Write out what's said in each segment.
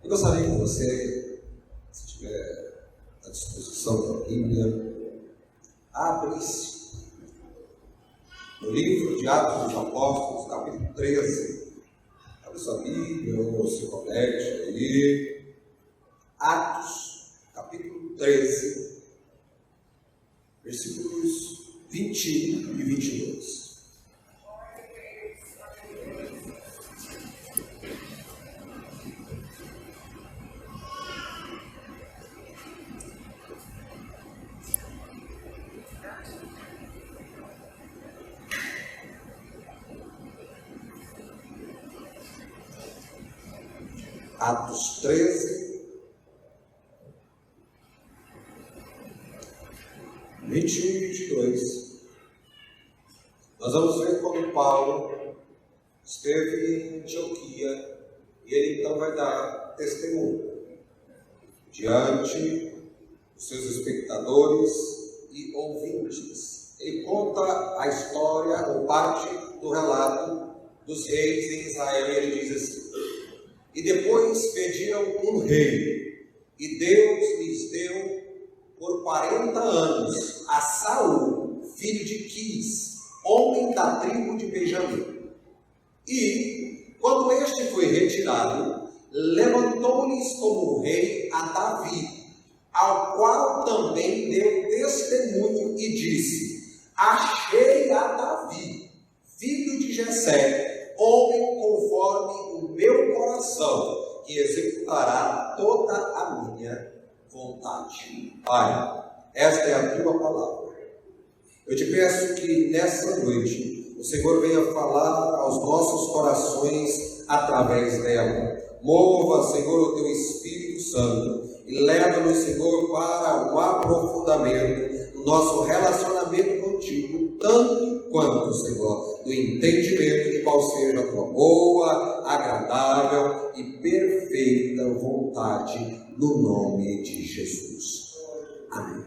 Eu gostaria que você, se tiver à disposição da Bíblia, abre-se no livro de Atos dos Apóstolos, capítulo 13. Abre sua Bíblia ou se conecte aí. Atos, capítulo 13, versículos 20 e 22. Atos 13, 21 e 22. Nós vamos ver quando Paulo esteve em Antioquia e ele então vai dar testemunho diante dos seus espectadores e ouvintes. Ele conta a história ou parte do relato dos reis em Israel e ele diz assim: e depois pediram um rei, e Deus lhes deu por 40 anos a Saul, filho de Quis, homem da tribo de Benjamim. E, quando este foi retirado, levantou-lhes como rei a Davi, ao qual também deu testemunho e disse: achei a Davi, filho de Jessé, homem conforme o meu coração, que executará toda a minha vontade. Pai, esta é a tua palavra. Eu te peço que nessa noite o Senhor venha falar aos nossos corações através dela. Mova, Senhor, o teu Espírito Santo e leva-nos, Senhor, para o aprofundamento do nosso relacionamento contigo, tanto quanto, Senhor, do entendimento de qual seja a tua boa, agradável e perfeita vontade, no nome de Jesus. Amém.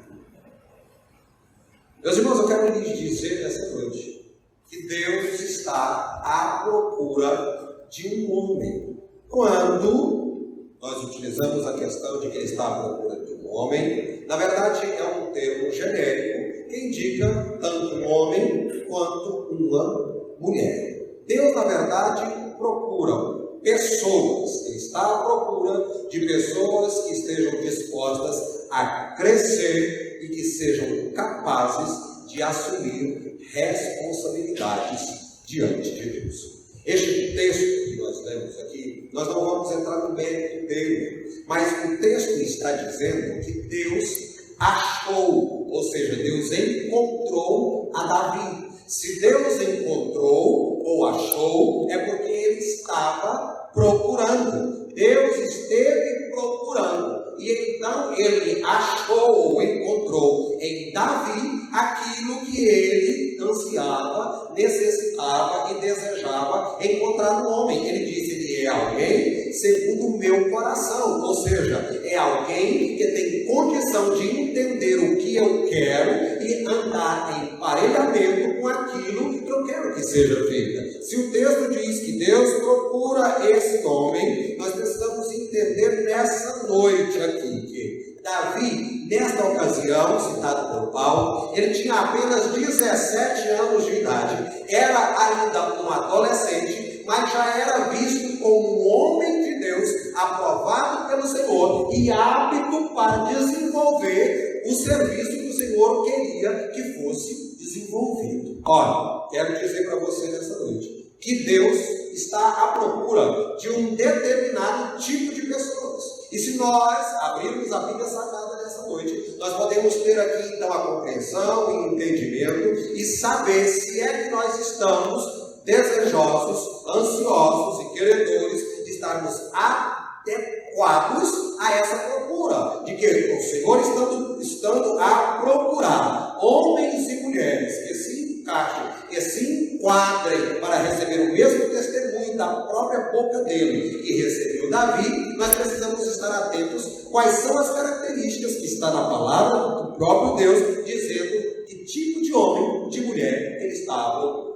Meus irmãos, eu quero lhes dizer nessa noite que Deus está à procura de um homem. Quando nós utilizamos a questão de que Ele está à procura de um homem, na verdade é um termo genérico que indica tanto um homem quanto uma mulher. Deus, na verdade, procura pessoas. Ele está à procura de pessoas que estejam dispostas a crescer e que sejam capazes de assumir responsabilidades diante de Deus. Este texto que nós lemos aqui, nós não vamos entrar no mérito dele, mas o texto está dizendo que Deus achou, ou seja, Deus encontrou a Davi. Se Deus encontrou ou achou, é porque Ele estava procurando. Deus esteve procurando. E então Ele achou ou encontrou em Davi aquilo que Ele ansiava, necessitava e desejava encontrar no homem. Ele disse: Ele é alguém segundo o meu coração. Ou seja, é alguém que tem condição de entender o que eu quero e andar em parelhamento com aquilo que eu quero que seja feito. Se o texto diz que Deus procura esse homem, nós precisamos entender nessa noite aqui que Davi, nesta ocasião, citado por Paulo, ele tinha apenas 17 anos de idade, era ainda um adolescente, mas já era visto como um homem de Deus, aprovado pelo Senhor e apto para desenvolver o serviço que o Senhor queria que fosse desenvolvido. Olha, quero dizer para você nessa noite que Deus está à procura de um determinado tipo de pessoas. E se nós abrirmos a Bíblia Sagrada nessa noite, nós podemos ter aqui então a compreensão e entendimento e saber se é que nós estamos desejosos, ansiosos e queredores de estarmos adequados a essa procura, de que o Senhor estando a procurar homens e mulheres que se encaixem, que se enquadrem para receber o mesmo testemunho da própria boca dele que recebeu Davi. Nós precisamos estar atentos quais são as características que está na palavra do próprio Deus, dizendo que tipo de homem, de mulher ele estava.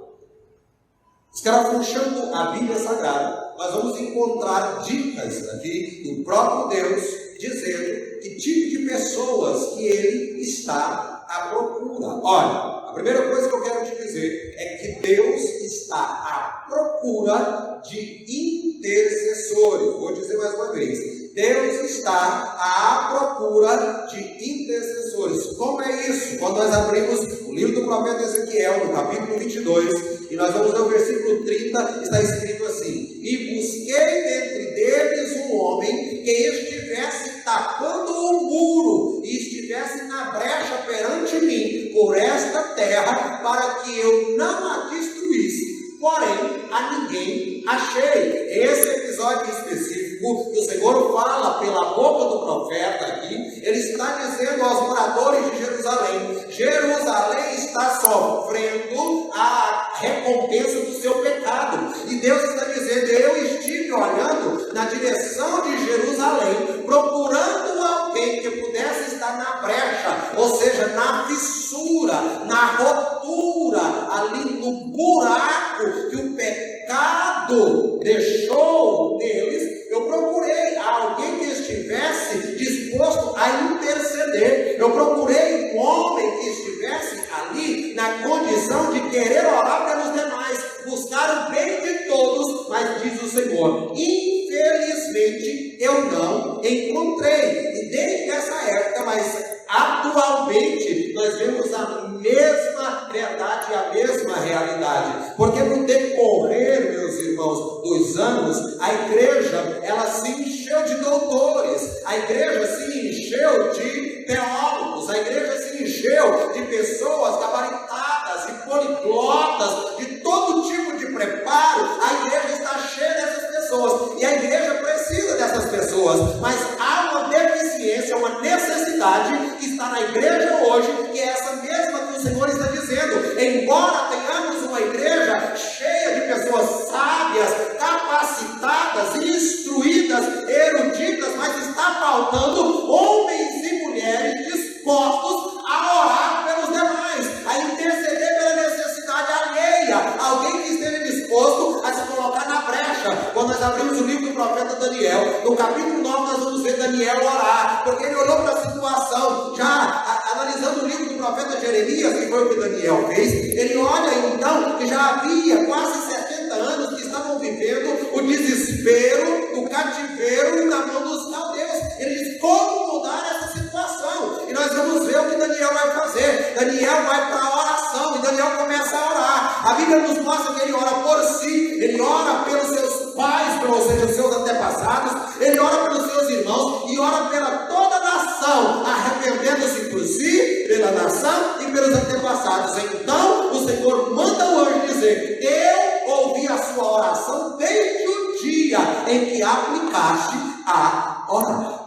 Escarafunchando a Bíblia Sagrada, nós vamos encontrar dicas aqui do próprio Deus, dizendo que tipo de pessoas que Ele está à procura. Olha, a primeira coisa que eu quero te dizer é que Deus está à procura de intercessores. Vou dizer mais uma vez. Deus está à procura de intercessores. Como é isso? Quando nós abrimos o livro do profeta Ezequiel, no capítulo 22, e nós vamos ler o versículo 30, está escrito assim: e busquei dentre deles um homem que estivesse tapando o muro e estivesse na brecha perante mim por esta terra, para que eu não a destruísse. Porém, a ninguém achei. Esse episódio específico que o Senhor fala pela boca do profeta aqui, ele está dizendo aos moradores de Jerusalém: Jerusalém está sofrendo a recompensa do seu pecado. E Deus está dizendo: eu estive olhando na direção de Jerusalém, procurando alguém que pudesse estar na brecha, ou seja, na fissura, na rotura, ali no buraco que o pecado deixou neles. Eu procurei alguém que estivesse disposto a interceder. Eu procurei um homem que estivesse ali na condição de querer orar pelos demais, buscar o bem de todos. Mas diz o Senhor: infelizmente eu não encontrei. E desde essa época, mas atualmente, nós vemos a mesma verdade, a mesma realidade. Porque no decorrer, meus irmãos, dos anos, a igreja, ela se encheu de doutores, a igreja se encheu de teólogos, a igreja se encheu de pessoas gabaritadas e poliglotas, de todo tipo de preparo. A igreja está cheia dessas pessoas, e a igreja precisa dessas pessoas, mas há uma deficiência, uma necessidade que está na igreja hoje, que é essa mesma que o Senhor está dizendo. Embora tenhamos uma igreja cheia de pessoas sábias, capacitadas, instruídas, eruditas, mas está faltando homens e mulheres dispostos a orar pelos demais, a interceder pela necessidade alheia, alguém que esteja disposto a se colocar na brecha. Quando nós abrimos o livro do profeta Daniel, no capítulo 9 nós vamos ver Daniel orar, porque ele olhou para a situação, já analisando o livro do profeta Jeremias, que foi o que Daniel fez. Ele olha então que já havia quase 70 anos que estavam vivendo o desespero, o cativeiro na mão dos caldeus. Ele diz: como mudar essa situação? E nós vamos ver o que Daniel vai fazer. Daniel vai para a oração, e Daniel começa a orar. A Bíblia nos mostra que ele ora por si, ele ora pelos seus pais, ou seja, os seus antepassados, ele ora pelos seus irmãos, e ora pela toda a nação, arrependendo-se por si, pela nação e pelos antepassados. Então o Senhor manda o anjo dizer: eu ouvi a sua oração desde o dia em que aplicaste a orar.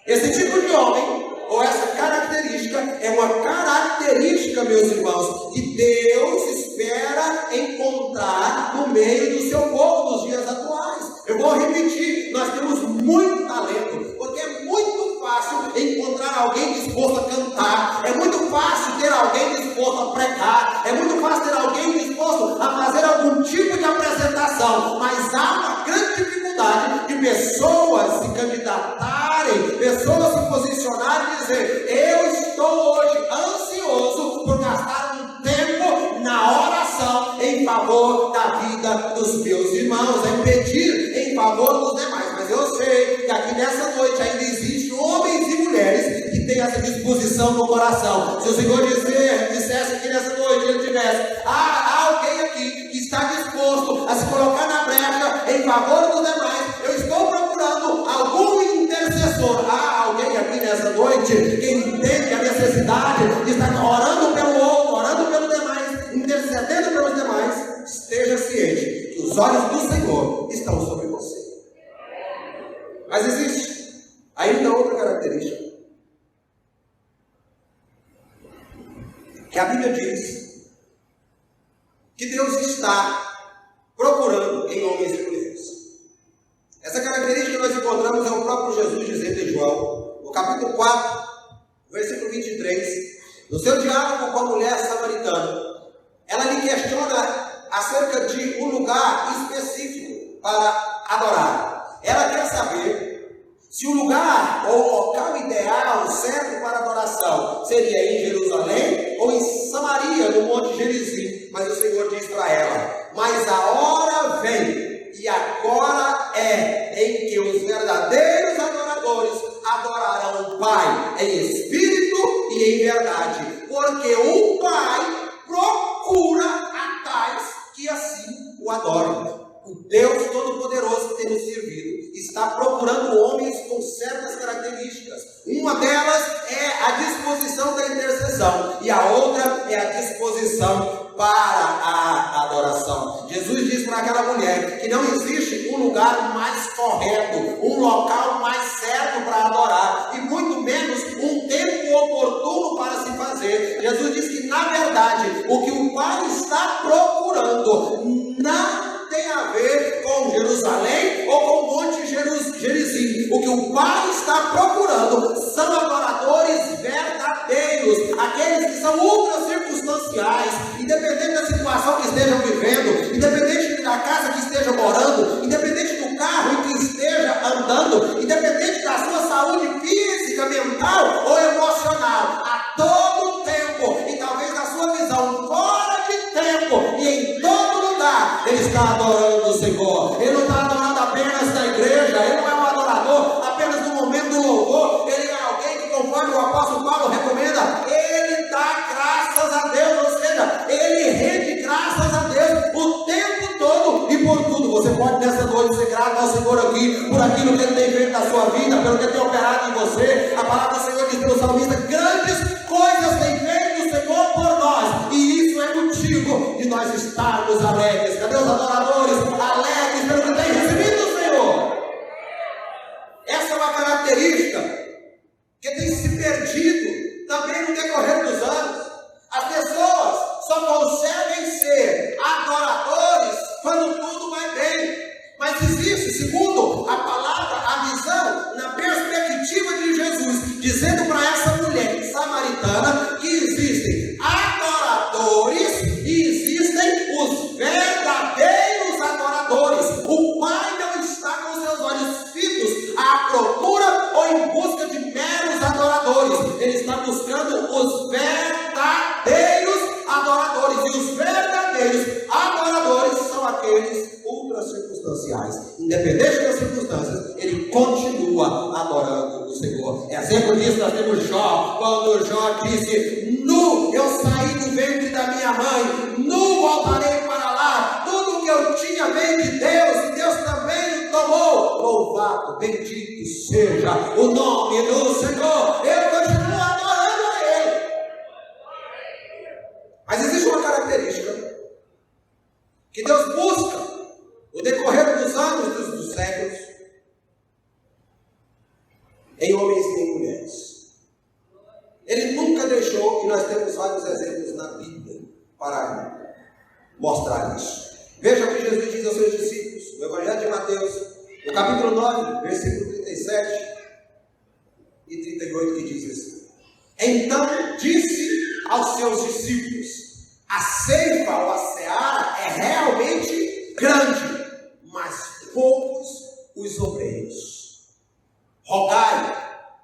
Esse tipo de homem, ou essa característica, é uma característica, meus irmãos, que Deus espera encontrar no meio do seu povo nos dias atuais. Eu vou repetir: nós temos muito talento, porque é muito fácil encontrar alguém disposto a cantar, é muito fácil ter alguém disposto a pregar, é muito fácil ter alguém disposto a fazer algum tipo de apresentação, mas há uma grande dificuldade de pessoas se candidatarem, pessoas se posicionarem e dizer: eu estou hoje ansioso por gastar um tempo na oração em favor da vida dos meus irmãos, em pedir em favor dos demais. Mas eu sei que aqui nessa noite ainda existe homens e mulheres que têm essa disposição no coração. Se o Senhor dissesse que nessa noite ele tivesse alguém aqui que está disposto a se colocar na brecha em favor dos demais, eu estou procurando algum intercessor. Há alguém aqui nessa noite que entende a necessidade de estar orando pelo outro, orando pelos demais, intercedendo pelos demais. Esteja ciente que os olhos do Senhor estão sobre você. Mas existe ainda outra característica que a Bíblia diz que Deus está procurando em homens e mulheres. Essa característica nós encontramos o próprio Jesus dizendo em João, no capítulo 4, versículo 23, no seu diálogo com a mulher samaritana. Ela lhe questiona acerca de um lugar específico. para adorar. Ela quer saber se o lugar ou o local ideal, certo para adoração, seria em Jerusalém ou em Samaria, no Monte Gerizim. Mas o Senhor diz para ela: mas a hora vem, e agora é, em que os verdadeiros adoradores adorarão o Pai em espírito e em verdade, porque o Pai procura a tais que assim o adorem. O Deus Todo-Poderoso que tem nos servido está procurando homens com certas características. Uma delas é a disposição da intercessão, e a outra é a disposição para a adoração. Jesus diz para aquela mulher que não existe um lugar mais correto, um local mais certo para adorar, e muito menos um tempo oportuno para se fazer. Jesus diz que, na verdade, o que o Pai está procurando não tem a ver com Jerusalém ou com o Monte Gerizim. O que o Pai está procurando são adoradores verdadeiros, aqueles que são ultra circunstanciais, independente da situação que estejam vivendo, independente da casa que estejam morando, independente do carro em que esteja andando, independente da sua saúde física, mental ou emocional, a todo tempo, e talvez na sua visão fora de tempo e em todo lugar, ele está adorando o Senhor. Ele não está adorando apenas na igreja, ele não é um adorador apenas no momento do louvor, ele é alguém que, conforme o apóstolo Paulo recomenda, ele dá graças a Deus, ou seja, ele rende graças a Deus o tempo todo e por tudo. Você pode nessa noite ser grato ao Senhor aqui, por aquilo que ele tem feito na sua vida, pelo que tem operado em você. A palavra do Senhor diz pelo salmista: grandes coisas tem feito o Senhor por nós, e isso é motivo de nós estarmos alegres. Cadê os adoradores alegres pelo que tem recebido do Senhor? Essa é uma característica que tem se perdido também no decorrer dos anos. As pessoas só conseguem ser adoradores quando tudo vai bem. Mas existe, segundo a palavra, a visão, na perspectiva de Jesus, dizendo para essa mulher samaritana que existem adoradores e existem os verdadeiros adoradores. O Pai não está com seus olhos fitos à procura ou em busca de meros adoradores. Ele está buscando os verdadeiros adoradores. E os verdadeiros adoradores são aqueles ultra circunstanciais. Independente das circunstâncias, ele continua adorando o Senhor. Exemplo disso nós temos Jó, quando Jó disse: nu eu saí do ventre da minha mãe, nu voltarei para lá, tudo que eu tinha veio de Deus, e Deus também o tomou. Louvado, bendito seja o nome do Senhor. Eu continuo adorando a Ele. Mas existe uma característica que Deus busca no decorrer dos anos, dos séculos, em homens e em mulheres. Ele nunca deixou, e nós temos vários exemplos na Bíblia para mostrar isso. Veja o que Jesus diz aos seus discípulos, no Evangelho de Mateus, no capítulo 9, versículo 37 e 38, que diz assim: então disse aos seus discípulos: a ceifa ou a seara é realmente grande, mas poucos os obreiros. Rogai,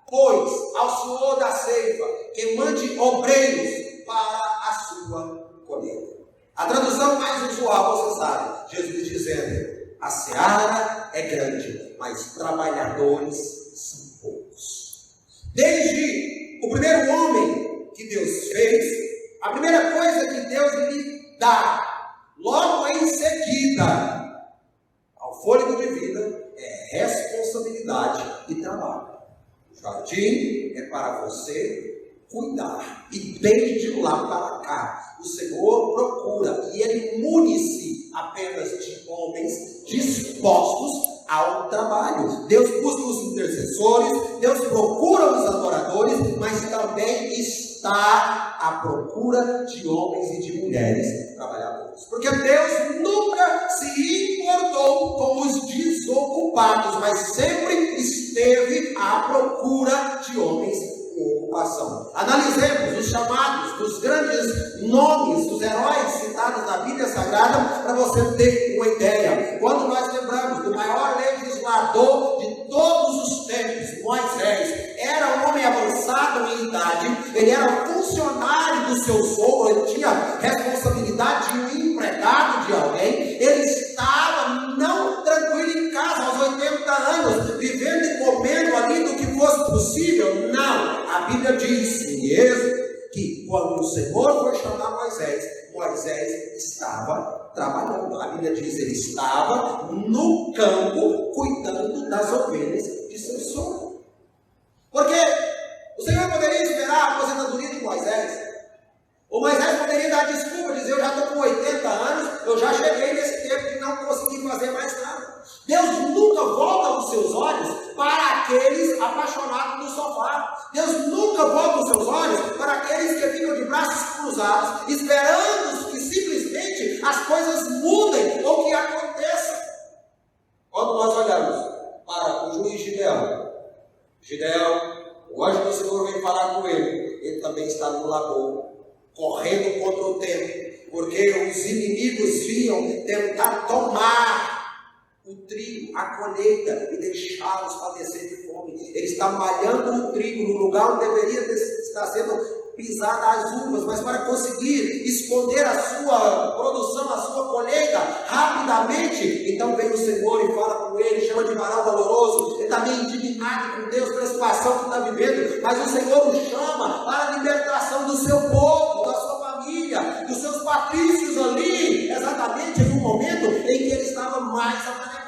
pois, ao Senhor da ceifa que mande obreiros para a sua colheita. A tradução mais usual, você sabe, Jesus dizendo: a seara é grande, mas trabalhadores são poucos. Desde o primeiro homem que Deus fez, a primeira coisa que Deus lhe dá, logo em seguida, ao fôlego de vida, é responsabilidade e trabalho. O jardim é para você cuidar. E desde lá para cá, o Senhor procura, e Ele munice apenas de homens dispostos ao trabalho. Deus busca os intercessores, Deus procura os adoradores, mas também está à procura de homens e de mulheres trabalhadores. Porque Deus nunca se importou com os desocupados, mas sempre esteve à procura de homens com ocupação. Analisemos os chamados dos grandes nomes dos heróis citados na Bíblia Sagrada para você ter uma ideia. Quando nós lembramos conquistador de todos os tempos. Moisés era um homem avançado em idade, ele era funcionário do seu sogro, ele tinha responsabilidade de um empregado de alguém, ele estava não tranquilo em casa aos 80 anos, vivendo e comendo ali do que fosse possível. Não, a Bíblia diz em Êxodo que quando o Senhor foi chamar Moisés, Moisés estava trabalhando. A Bíblia diz que ele estava no campo cuidando das ovelhas de seu sogro. Porque o Senhor poderia esperar a aposentadoria de Moisés. O Moisés poderia dar desculpa, dizer: eu já estou com 80 anos, eu já cheguei nesse tempo de não conseguir fazer mais nada. Deus nunca volta os seus olhos para aqueles apaixonados no sofá. Deus nunca volta os seus olhos para aqueles que ficam de braços cruzados, esperando que simplesmente as coisas mudem ou que aconteçam. Quando nós olhamos para o juiz Gideão, o anjo do Senhor vem falar com ele, ele também está no lagoa, correndo contra o tempo, porque os inimigos vinham tentar tomar o trigo, a colheita, e deixá-los padecer de fome. Ele está malhando o trigo no lugar onde deveria estar sendo pisada as uvas, mas para conseguir esconder a sua produção, a sua colheita rapidamente. Então vem o Senhor e fala com ele, chama de varão valoroso. Ele está meio indignado com Deus pela situação que está vivendo, mas o Senhor o chama para a libertação do seu povo, da sua família, dos seus patrícios ali, exatamente em um momento em que ele estava mais amanecado.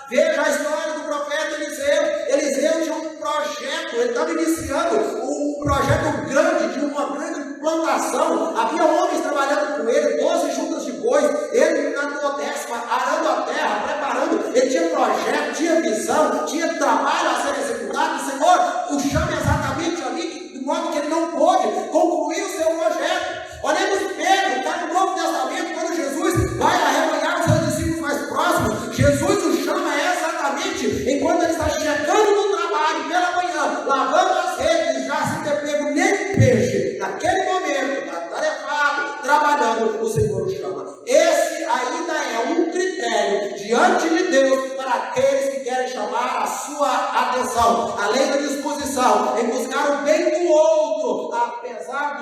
Veja a história do profeta Eliseu. Eliseu tinha um projeto, ele estava iniciando um projeto grande, de uma grande plantação. Havia homens trabalhando com ele, 12 juntas de bois, ele na 10ª, arando a terra, preparando. Ele tinha projeto, tinha visão, tinha trabalho a ser executado. O Senhor o chama exatamente ali, de modo que ele não pôde concluir o seu projeto. Olhemos Pedro, está no Novo Testamento, quando Jesus vai arrebanhar os seus discípulos mais próximos, Jesus o chama exatamente enquanto ele está chegando no trabalho pela manhã, lavando as redes, já sem ter pego nem peixe. Naquele momento, está tarefado, trabalhando, o Senhor o chama. Esse ainda é um critério diante de Deus para aqueles que querem chamar a sua atenção, além da disposição em buscar o bem do outro, apesar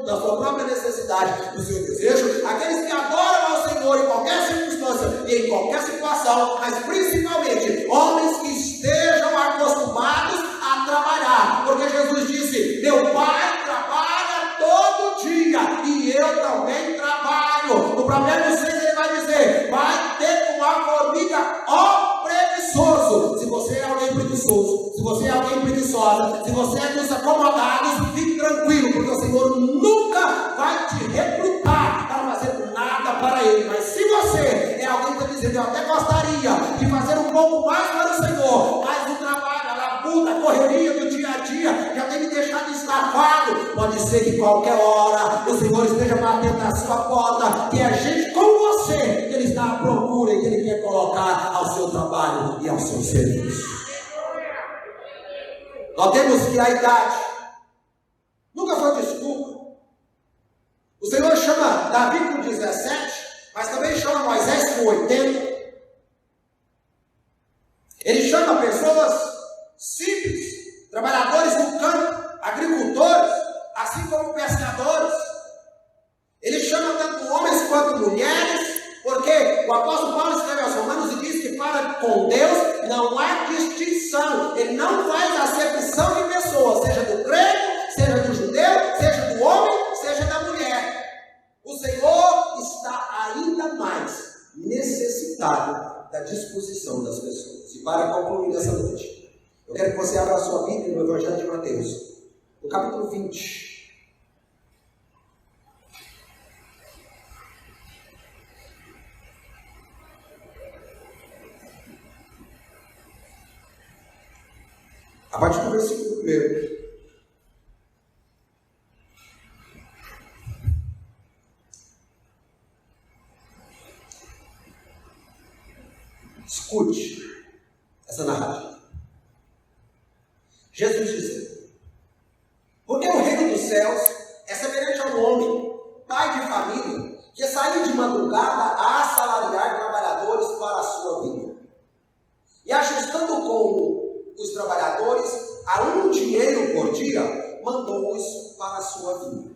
da sua própria necessidade, do seu desejo. Aqueles que adoram ao Senhor em qualquer circunstância e em qualquer situação, mas principalmente homens que estejam acostumados a trabalhar, porque Jesus disse: meu Pai trabalha todo dia e eu também trabalho. No Provérbios 6 ele vai dizer: vai ter com a formiga, ó preguiçoso. Se você é alguém preguiçoso, se você é alguém preguiçosa, se você é dos acomodados, fique tranquilo, porque o Senhor nunca vai te recrutar para fazer nada para Ele. Mas se você é alguém que está dizendo: eu até gostaria de fazer um pouco mais para o Senhor, mas o trabalho, a labuta, a correria do dia a dia já tem me deixado estafado, pode ser que qualquer hora o Senhor esteja batendo na sua porta, que é gente como você que Ele está à procura e que Ele quer colocar ao seu trabalho e ao seu serviço. Notemos que a idade nunca foi desculpa. O Senhor chama Davi com 17, mas também chama Moisés com 80. Ele chama pessoas simples, trabalhadores do campo, agricultores, assim como pescadores. Ele chama tanto homens quanto mulheres, porque o apóstolo Paulo escreve aos Romanos e diz que para com Deus não há distinção. Ele não faz acepção de pessoas, seja do grego, seja do judeu, seja do homem, seja da mulher. O Senhor está ainda mais necessitado da disposição das pessoas. E para concluir essa noite, eu quero que você abra a sua Bíblia no Evangelho de Mateus, no capítulo 20. A partir do versículo 1. Escute essa narrativa. Jesus dizendo: porque o reino dos céus é semelhante a um homem, pai de família, que saiu de madrugada a assalariar trabalhadores para a sua vinha. E ajustando mandou-os para a sua vinha.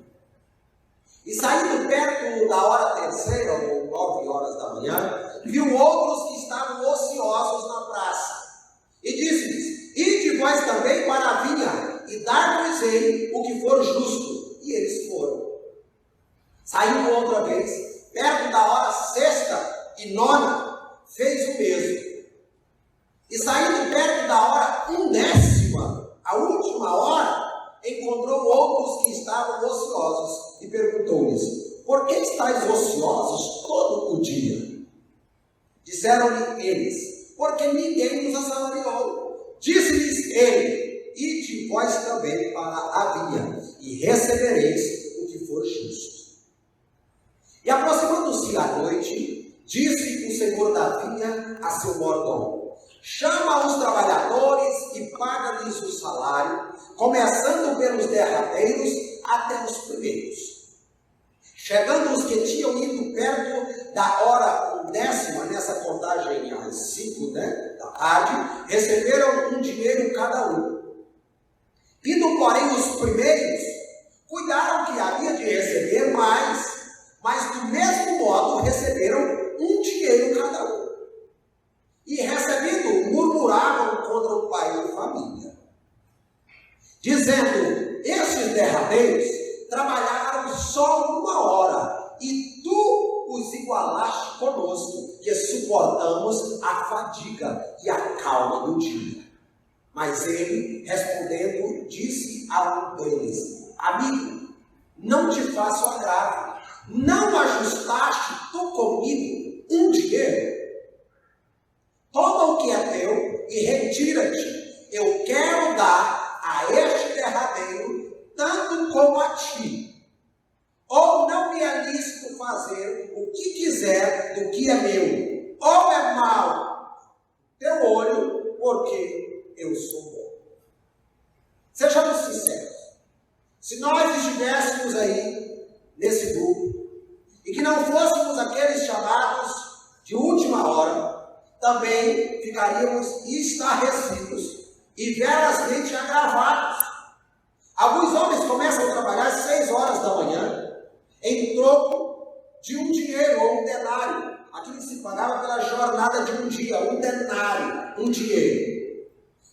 E saindo perto da hora terceira, ou 9 horas da manhã, viu outros que estavam ociosos na praça. E disse-lhes: ide vós também para a vinha, e dar-vos-ei o que for justo. E eles foram. Saindo outra vez, perto da hora sexta e 9, fez o mesmo. E saindo perto da hora 1/10, a última hora, encontrou outros que estavam ociosos e perguntou-lhes: por que estáis ociosos todo o dia? Disseram-lhe eles: porque ninguém nos assalariou. Disse-lhes ele: ide vós também para a vinha, e recebereis o que for justo. E aproximando-se a noite, disse o senhor da vinha a seu mordomo: chama os trabalhadores e paga-lhes o salário, começando pelos derradeiros até os primeiros. Chegando os que tinham ido perto da hora 10, nessa contagem às 5 da tarde, receberam um dinheiro cada um. Indo, porém, os primeiros, cuidaram que havia de receber mais, mas do mesmo modo receberam um dinheiro cada um. E recebendo, murmuravam contra o pai de família, dizendo: estes derradeiros trabalharam só 1 hora, e tu os igualaste conosco, que suportamos a fadiga e a calma do dia. Mas ele, respondendo, disse a um deles: amigo, não te faço agravo. Não ajustaste tu comigo um dinheiro? Toma o que é teu e retira-te. Eu quero dar a este derradeiro tanto como a ti. Ou não me é lícito fazer o que quiser do que é meu. Ou é mau teu olho, porque eu sou bom. Sejamos sinceros. Se nós estivéssemos aí nesse grupo, e que não fôssemos aqueles chamados de última hora, também ficaríamos estarrecidos e veramente agravados. Alguns homens começam a trabalhar às 6 horas da manhã, em troco de um dinheiro ou um denário, aquilo que se pagava pela jornada de um dia, um denário, um dinheiro.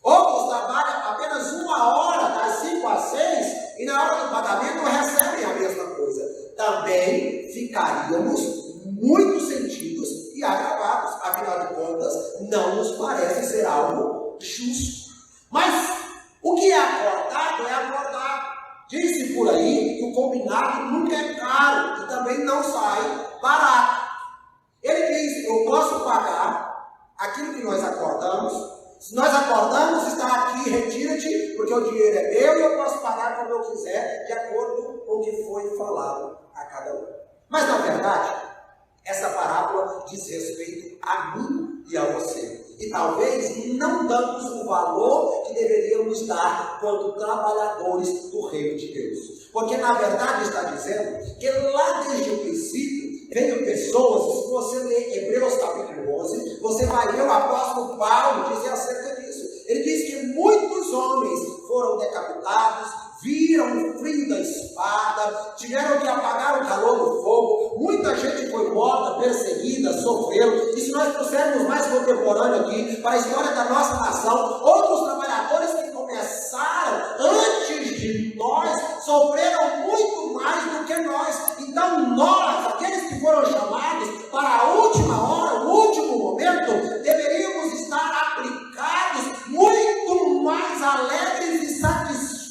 Outros trabalham apenas 1 hora, das 5 às 6, e na hora do pagamento recebem a mesma coisa. Também ficaríamos muito sentidos e agravados. Afinal de contas, não nos parece ser algo justo. Mas o que é acordado é acordado. Diz-se por aí que o combinado nunca é caro e também não sai barato. Ele diz: eu posso pagar aquilo que nós acordamos. Se nós acordamos, está aqui, retira-te, porque o dinheiro é meu e eu posso pagar como eu quiser, de acordo com o que foi falado a cada um. Mas, na verdade, essa parábola diz respeito a mim e a você. E talvez não damos o valor que deveríamos dar quando trabalhadores do reino de Deus. Porque, na verdade, está dizendo que lá desde o princípio, veio pessoas, se você ler Hebreus capítulo 11, você vai ver o apóstolo Paulo dizer acerca disso. Ele diz que muitos homens foram decapitados, viram o frio da espada, tiveram que apagar o calor do fogo, muita gente foi morta, perseguida, sofreu. E se nós trouxermos mais contemporâneo aqui, para a história da nossa nação, outros trabalhadores que começaram antes de nós, sofreram muito mais do que nós. Então nós, aqueles que foram chamados para a última hora, o último momento, deveríamos estar aplicados muito mais alegres e satisfeitos.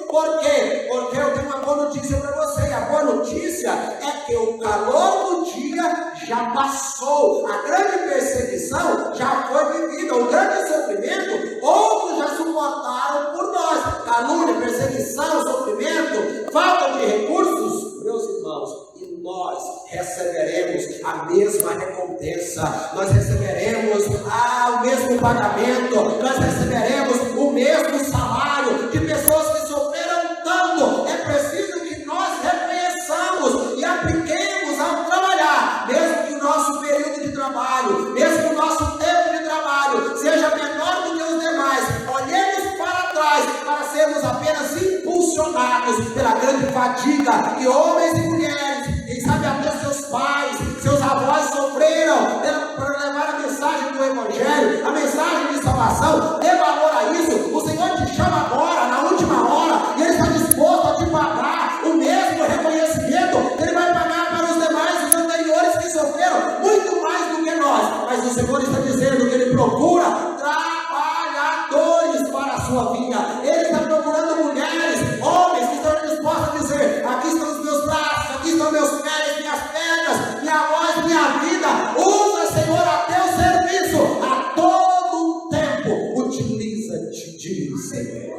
Por quê? Porque eu tenho uma boa notícia para você. E a boa notícia é que o calor do dia já passou. A grande perseguição já foi vivida. O grande sofrimento, outros já suportaram por nós. Calúnia, perseguição, sofrimento, falta de recursos, meus irmãos, e nós receberemos a mesma recompensa. Nós receberemos o mesmo pagamento. Nós receberemos o mesmo salário de pessoas que sofreram tanto. É preciso que nós reconheçamos e apliquemos ao trabalhar, mesmo que o nosso período de trabalho, mesmo que o nosso tempo de trabalho seja menor do que os demais, olhemos para trás para sermos apenas impulsionados impulsionados pela grande fadiga que homens e mulheres, quem sabe até seus pais, seus avós sofreram para levar a mensagem do Evangelho, a mensagem de salvação. Dê valor a isso. O Senhor te chama agora, na última hora, e Ele está disposto a te pagar o mesmo reconhecimento que Ele vai pagar para os demais, os anteriores que sofreram muito mais do que nós. Mas o Senhor está dizendo que Ele procura trabalhadores para a sua vinha. Ele está procurando mulheres, homens que estão dispostos a dizer: aqui estão os meus braços, aqui estão meus pés, minhas pernas, minha voz, minha vida. Usa, Senhor, a teu serviço a todo tempo. Utiliza-te de mim, Senhor.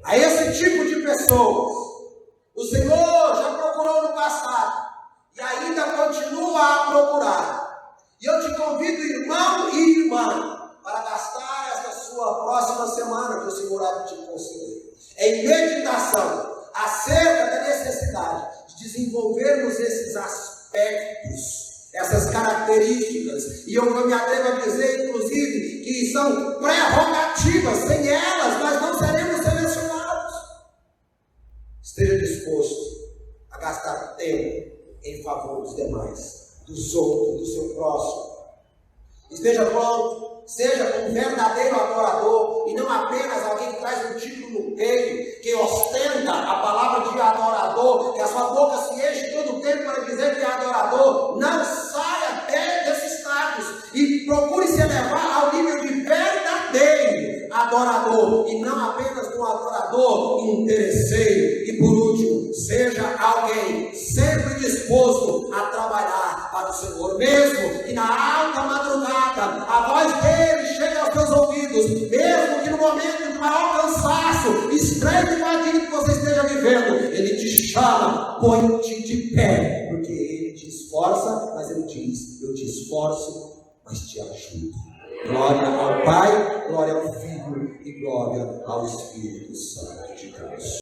A esse tipo de pessoas, o Senhor já procurou no passado e ainda continua a procurar. E eu te convido, irmão e irmã, para gastar esta sua próxima semana que o Senhor há de te conceder em meditação acerca da necessidade de desenvolvermos esses aspectos, essas características. E eu me atrevo a dizer, inclusive, que são prerrogativas. Sem elas, nós não seremos selecionados. Esteja disposto a gastar tempo em favor dos demais, dos outros, do seu próximo. Esteja pronto, seja um verdadeiro adorador e não apenas alguém que traz um título no peito, que ostenta a palavra de adorador, que a sua boca se enche todo o tempo para dizer que é adorador. Não saia desses status e procure se elevar ao nível de verdadeiro adorador e não apenas um adorador interesseiro. E por último, seja alguém sempre disposto a trabalhar para o Senhor, mesmo que na alta madrugada a voz dele chegue aos teus ouvidos, mesmo que no momento de maior cansaço, estreito fadiga que você esteja vivendo, ele te chama, põe-te de pé, porque ele te esforça, mas ele diz: eu te esforço, mas te ajudo. Glória ao Pai, glória ao Filho e glória ao Espírito Santo de Deus.